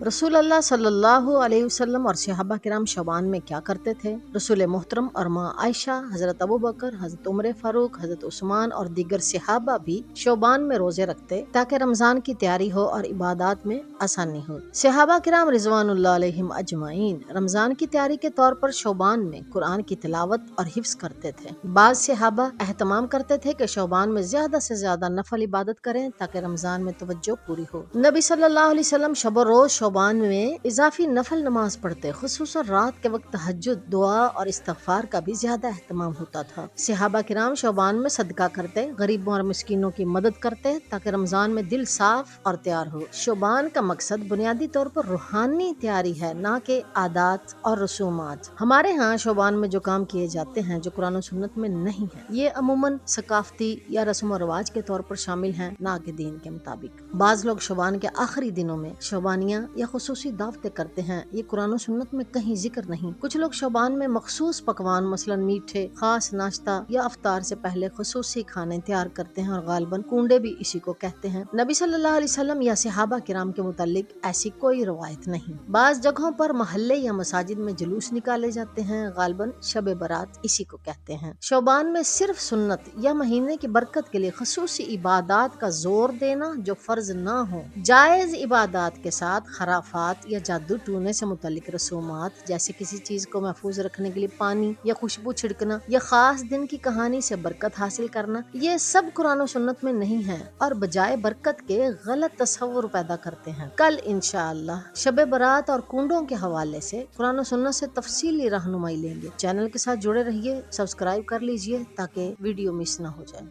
रसूल अल्लाह सल्लल्लाहु अलैहि वसल्लम और सहाबा किराम शबान में क्या करते थे? रसूल मोहतरम और माँ आयशा, हजरत अबू बकर, हजरत उमर फारूक, हजरत उस्मान और दीगर सहाबा भी शबान में रोजे रखते ताकि रमजान की तैयारी हो और इबादत में आसानी हो। सहाबा किराम रिजवानुल्लाह अलैहिम अजमाइन रमजान की तैयारी के तौर पर शबान में कुरान की तिलावत और हिफ्ज करते थे। बाज़ सहाबा एहतमाम करते थे कि शबान में ज्यादा से ज्यादा नफल इबादत करें ताकि रमजान में तवज्जो पूरी हो। नबी सल्लल्लाहु अलैहि वसल्लम शब रोज शबान में इजाफी नफल नमाज पढ़ते, खुसूसन रात के वक्त तहज्जुद, दुआ और इस्तिग़फार का भी ज्यादा एहतमाम होता था। सहाबा किराम शबान में सदका करते, गरीबों और मिस्कीनों की मदद करते ताकि रमजान में दिल साफ और तैयार हो। शबान का मकसद बुनियादी तौर पर रूहानी तैयारी है, ना कि आदात और रसूमात। हमारे यहाँ शबान में जो काम किए जाते हैं जो कुरान और सुन्नत में नहीं है, ये अमूमन सकाफती या रस्म और रिवाज के तौर पर शामिल हैं, ना कि दीन के मुताबिक। बाज लोग शबान के आखिरी दिनों में शबानियाँ या खुसूसी दावतें करते हैं, ये कुरान और सुन्नत में कहीं जिक्र नहीं। कुछ लोग शबान में मखसूस पकवान मसलन मीठे, खास नाश्ता या अफ्तार से पहले खुसूसी खाने तैयार करते हैं और गालिबन कूंडे भी इसी को कहते हैं। नबी सल्लल्लाहु अलैहि वसल्लम या सहाबा किराम के मुतालिक ऐसी कोई रवायत नहीं। बाज जगहों पर महल्ले या मसाजिद में जुलूस निकाले जाते हैं, गालिबन शब बरात इसी को कहते हैं। शबान में सिर्फ सुन्नत या महीने की बरकत के लिए खुसूसी इबादत का जोर देना जो फर्ज ना हो, जायज इबादत के साथ खराफात या जादू टूने से मुतल्लिक रसूमात जैसे किसी चीज को महफूज रखने के लिए पानी या खुशबू छिड़कना या खास दिन की कहानी से बरकत हासिल करना, ये सब कुरान और सुन्नत में नहीं है और बजाय बरकत के गलत तस्वुर पैदा करते हैं। कल इंशाअल्लाह शब बरात और कुंडों के हवाले से कुरान और सुन्नत से तफसीली रहनुमाई लेंगे। चैनल के साथ जुड़े रहिए, सब्सक्राइब कर लीजिए ताकि वीडियो मिस ना हो जाए।